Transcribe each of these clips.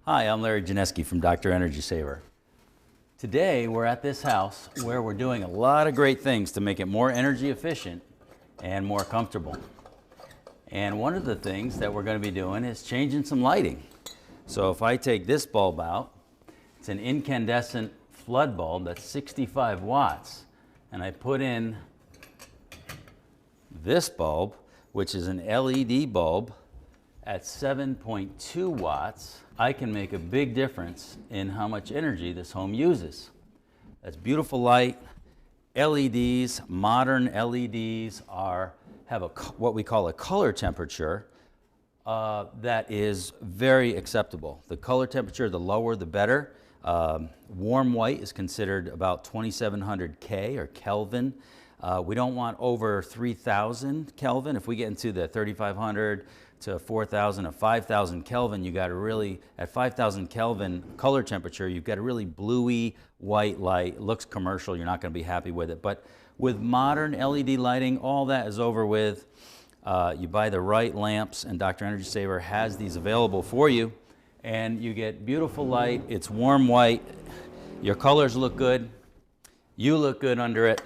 Hi, I'm Larry Janeski from Dr. Energy Saver. Today we're at this house where we're doing a lot of great things to make it more energy efficient and more comfortable. And one of the things that we're going to be doing is changing some lighting. So if I take this bulb out, it's an incandescent flood bulb that's 65 watts, and I put in this bulb, which is an LED bulb at 7.2 watts, I can make a big difference in how much energy this home uses. That's beautiful light. LEDs, modern LEDs have what we call a color temperature that is very acceptable. The color temperature, the lower the better. Warm white is considered about 2700 K or Kelvin. We don't want over 3000 Kelvin. If we get into the 3500 to 4000 or 5000 Kelvin, you got to really, at 5000 Kelvin color temperature, you've got a really bluey white light. It looks commercial, you're not going to be happy with it. But with modern LED lighting, all that is over with. You buy the right lamps, and Dr. Energy Saver has these available for you, and you get beautiful light. It's warm white, your colors look good, you look good under it,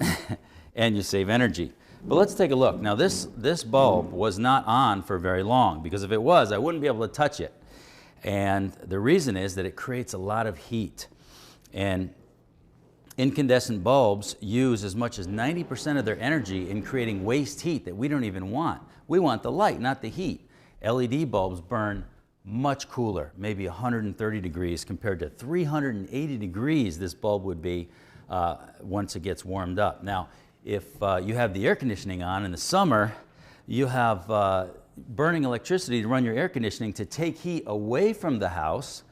and you save energy. But let's take a look. Now this bulb was not on for very long, because if it was, I wouldn't be able to touch it. And the reason is that it creates a lot of heat. And incandescent bulbs use as much as 90% of their energy in creating waste heat that we don't even want. We want the light, not the heat. LED bulbs burn much cooler, maybe 130 degrees compared to 380 degrees this bulb would be once it gets warmed up. Now, if you have the air conditioning on in the summer, you have burning electricity to run your air conditioning to take heat away from the house,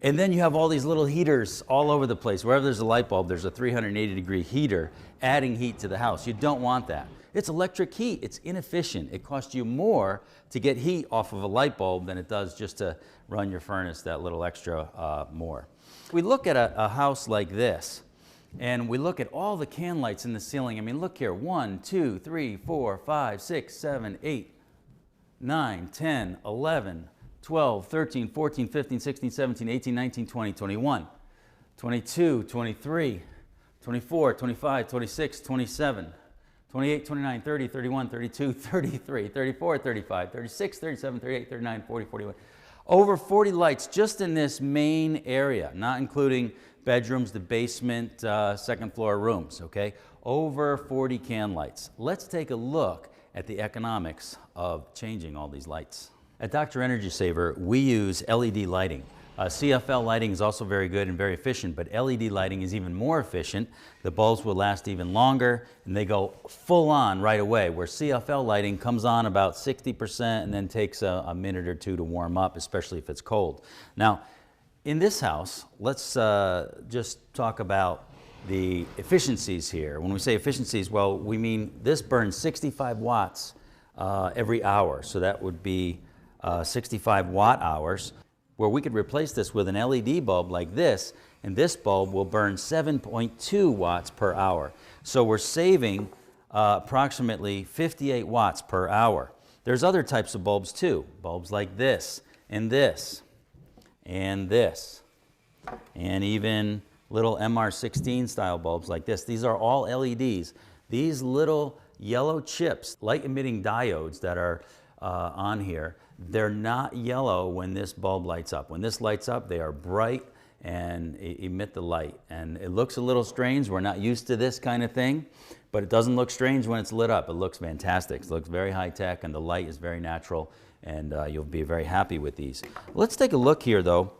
and then you have all these little heaters all over the place. Wherever there's a light bulb, there's a 380-degree heater adding heat to the house. You don't want that. It's electric heat. It's inefficient. It costs you more to get heat off of a light bulb than it does just to run your furnace that little extra more. We look at a house like this, and we look at all the can lights in the ceiling. I mean, look here, 1, 2, 3, 4, 5, 6, 7, 8, 9, 10, 11, 12, 13, 14, 15, 16, 17, 18, 19, 20, 21, 22, 23, 24, 25, 26, 27, 28, 29, 30, 31, 32, 33, 34, 35, 36, 37, 38, 39, 40, 41. Over 40 lights just in this main area, not including bedrooms, the basement, second floor rooms, okay? Over 40 can lights. Let's take a look at the economics of changing all these lights. At Dr. Energy Saver, we use LED lighting. CFL lighting is also very good and very efficient, but LED lighting is even more efficient. The bulbs will last even longer, and they go full on right away, where CFL lighting comes on about 60% and then takes a minute or two to warm up, especially if it's cold. Now, in this house, let's just talk about the efficiencies here. When we say efficiencies, well, we mean this burns 65 watts every hour, so that would be 65 watt hours, where we could replace this with an LED bulb like this, and this bulb will burn 7.2 watts per hour. So we're saving approximately 58 watts per hour. There's other types of bulbs too, bulbs like this, and this, and this, and even little MR16 style bulbs like this. These are all LEDs. These little yellow chips, light emitting diodes that are on here, they're not yellow when this bulb lights up. When this lights up, they are bright and emit the light. And it looks a little strange. We're not used to this kind of thing, but it doesn't look strange when it's lit up. It looks fantastic. It looks very high tech, and the light is very natural, and you'll be very happy with these. Let's take a look here though.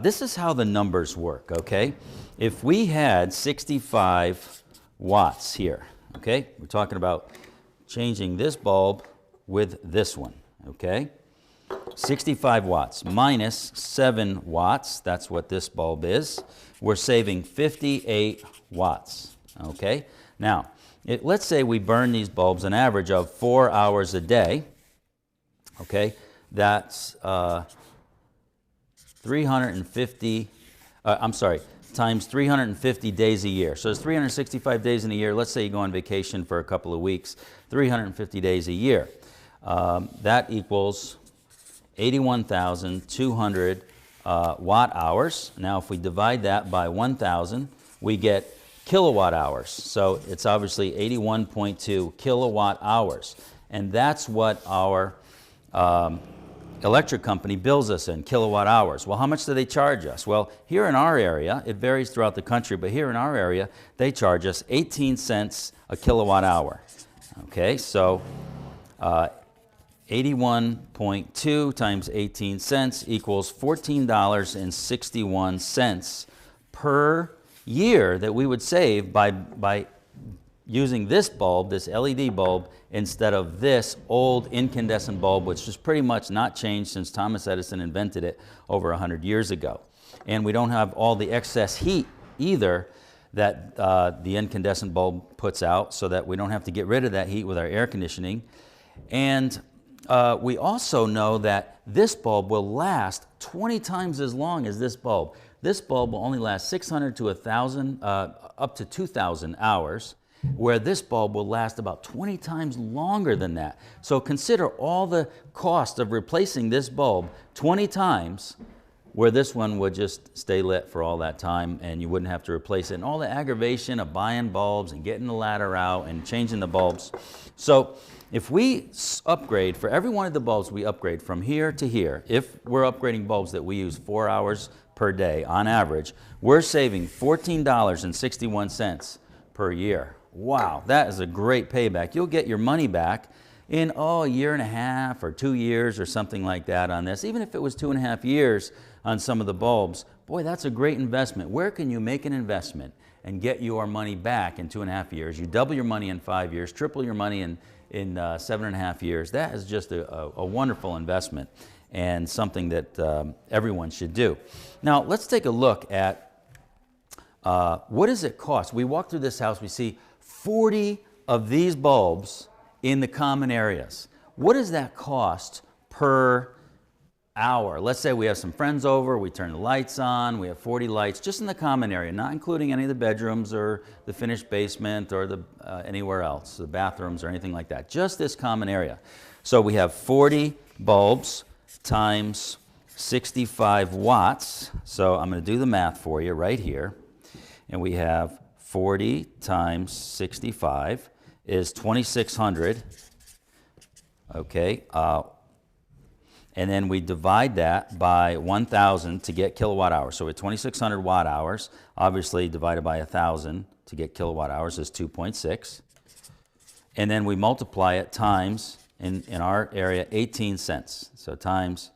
This is how the numbers work, okay? If we had 65 watts here, okay? We're talking about changing this bulb with this one, okay? 65 watts minus 7 watts, that's what this bulb is. We're saving 58 watts, okay? Now, let's say we burn these bulbs an average of 4 hours a day, okay? That's 350, times 350 days a year. So there's 365 days in a year. Let's say you go on vacation for a couple of weeks, 350 days a year. That equals 81,200 watt hours. Now if we divide that by 1,000, we get kilowatt hours. So it's obviously 81.2 kilowatt hours. And that's what our electric company bills us in, kilowatt hours. Well, how much do they charge us? Well, here in our area, it varies throughout the country, but here in our area, they charge us 18 cents a kilowatt hour. Okay, so 81.2 times 18 cents equals $14.61 per year that we would save by using this bulb, this LED bulb, instead of this old incandescent bulb, which has pretty much not changed since Thomas Edison invented it over 100 years ago. And we don't have all the excess heat either that the incandescent bulb puts out, so that we don't have to get rid of that heat with our air conditioning. And we also know that this bulb will last 20 times as long as this bulb. This bulb will only last 600 to 1,000, up to 2,000 hours, where this bulb will last about 20 times longer than that. So consider all the cost of replacing this bulb 20 times, where this one would just stay lit for all that time and you wouldn't have to replace it. And all the aggravation of buying bulbs and getting the ladder out and changing the bulbs. So if we upgrade, for every one of the bulbs we upgrade from here to here, if we're upgrading bulbs that we use 4 hours per day on average, we're saving $14.61 per year. Wow, that is a great payback. You'll get your money back in, a year and a half or 2 years or something like that on this. Even if it was 2.5 years on some of the bulbs, boy, that's a great investment. Where can you make an investment and get your money back in 2.5 years? You double your money in 5 years, triple your money in 7.5 years. That is just a wonderful investment and something that everyone should do. Now, let's take a look at what does it cost? We walk through this house, we see 40 of these bulbs in the common areas. What does that cost per hour? Let's say we have some friends over, we turn the lights on, we have 40 lights just in the common area, not including any of the bedrooms or the finished basement or anywhere else, the bathrooms or anything like that, just this common area. So we have 40 bulbs times 65 watts. So I'm going to do the math for you right here. And we have 40 times 65 is 2,600. Okay. And then we divide that by 1,000 to get kilowatt hours. So at 2,600 watt hours, obviously divided by 1,000 to get kilowatt hours is 2.6. And then we multiply it times, in our area, 18 cents. So times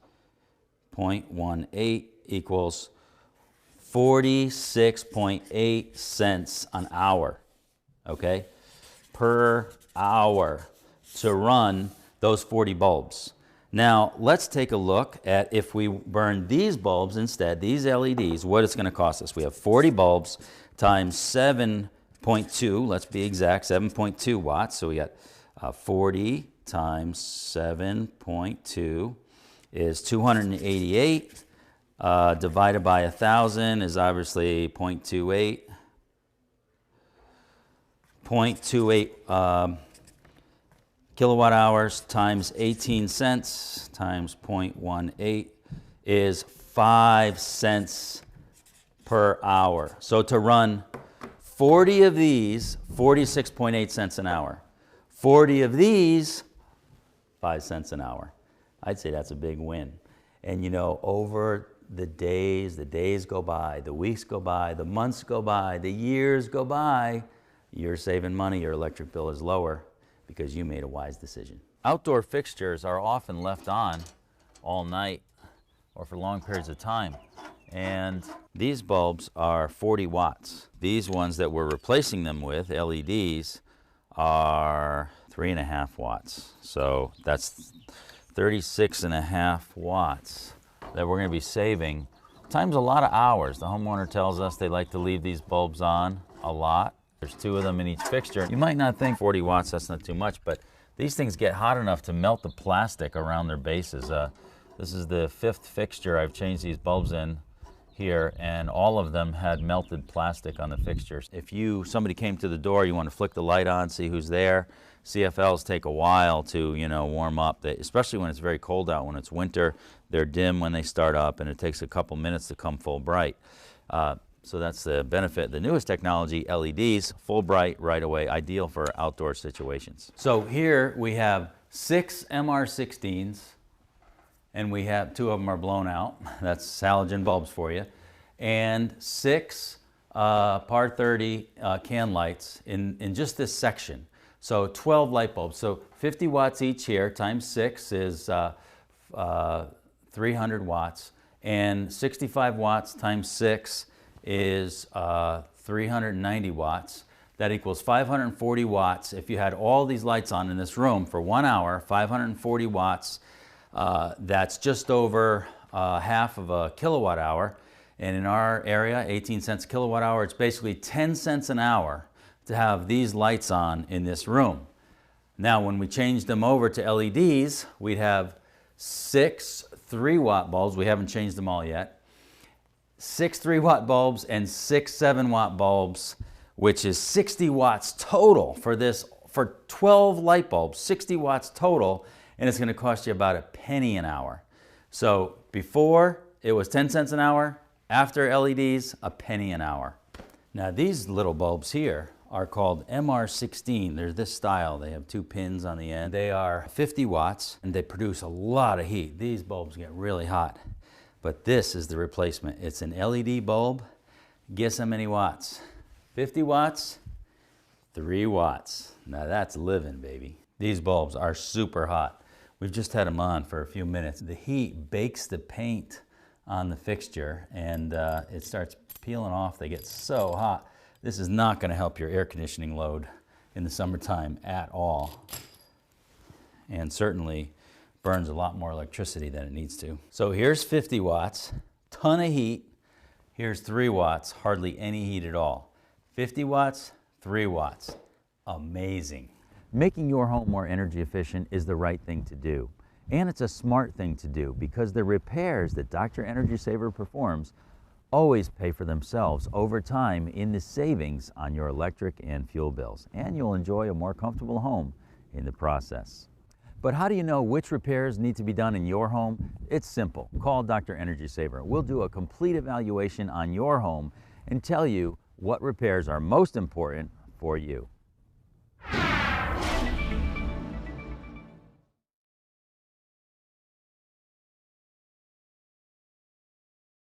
0.18 equals 46.8 cents an hour, okay, per hour to run those 40 bulbs. Now, let's take a look at if we burn these bulbs instead, these LEDs, what it's going to cost us. We have 40 bulbs times 7.2, let's be exact, 7.2 watts. So we got 40 times 7.2 is 288. Divided by 1,000 is obviously 0.28. 0.28 kilowatt hours times 18 cents times 0.18 is 5 cents per hour. So to run 40 of these, 46.8 cents an hour. 40 of these, 5 cents an hour. I'd say that's a big win. And you know, over the days go by, the weeks go by, the months go by, the years go by, you're saving money, your electric bill is lower because you made a wise decision. Outdoor fixtures are often left on all night or for long periods of time. And these bulbs are 40 watts. These ones that we're replacing them with, LEDs, are 3.5 watts. So that's 36.5 watts that we're going to be saving times a lot of hours. The homeowner tells us they like to leave these bulbs on a lot. There's 2 of them in each fixture. You might not think 40 watts, that's not too much, but these things get hot enough to melt the plastic around their bases. This is the 5th fixture I've changed these bulbs in here, and all of them had melted plastic on the fixtures. If somebody came to the door, you want to flick the light on, see who's there, CFLs take a while to, warm up, especially when it's very cold out. When it's winter, they're dim when they start up, and it takes a couple minutes to come full bright. So that's the benefit. The newest technology, LEDs, full bright right away, ideal for outdoor situations. So here we have 6 MR16s, and we have 2 of them are blown out. That's halogen bulbs for you. And 6 par 30 can lights in just this section. So 12 light bulbs. So 50 watts each here times 6 is 300 watts. And 65 watts times 6 is 390 watts. That equals 540 watts. If you had all these lights on in this room for 1 hour, 540 watts, that's just over half of a kilowatt hour. And in our area, 18 cents a kilowatt hour, it's basically 10 cents an hour to have these lights on in this room. Now, when we change them over to LEDs, we'd have 6 3-watt bulbs. We haven't changed them all yet. 6 3-watt bulbs and 6 7-watt bulbs, which is 60 watts total for this, for 12 light bulbs, 60 watts total, and it's going to cost you about a penny an hour. So before it was 10 cents an hour, after LEDs, a penny an hour. Now these little bulbs here are called MR16. They're this style. They have 2 pins on the end. They are 50 watts and they produce a lot of heat. These bulbs get really hot. But this is the replacement. It's an LED bulb. Guess how many watts? 50 watts, 3 watts. Now that's living, baby. These bulbs are super hot. We've just had them on for a few minutes. The heat bakes the paint on the fixture and it starts peeling off. They get so hot. This is not going to help your air conditioning load in the summertime at all. And certainly burns a lot more electricity than it needs to. So here's 50 watts, ton of heat. Here's 3 watts, hardly any heat at all. 50 watts, 3 watts. Amazing. Making your home more energy efficient is the right thing to do. And it's a smart thing to do because the repairs that Dr. Energy Saver performs always pay for themselves over time in the savings on your electric and fuel bills. And you'll enjoy a more comfortable home in the process. But how do you know which repairs need to be done in your home? It's simple. Call Dr. Energy Saver. We'll do a complete evaluation on your home and tell you what repairs are most important for you.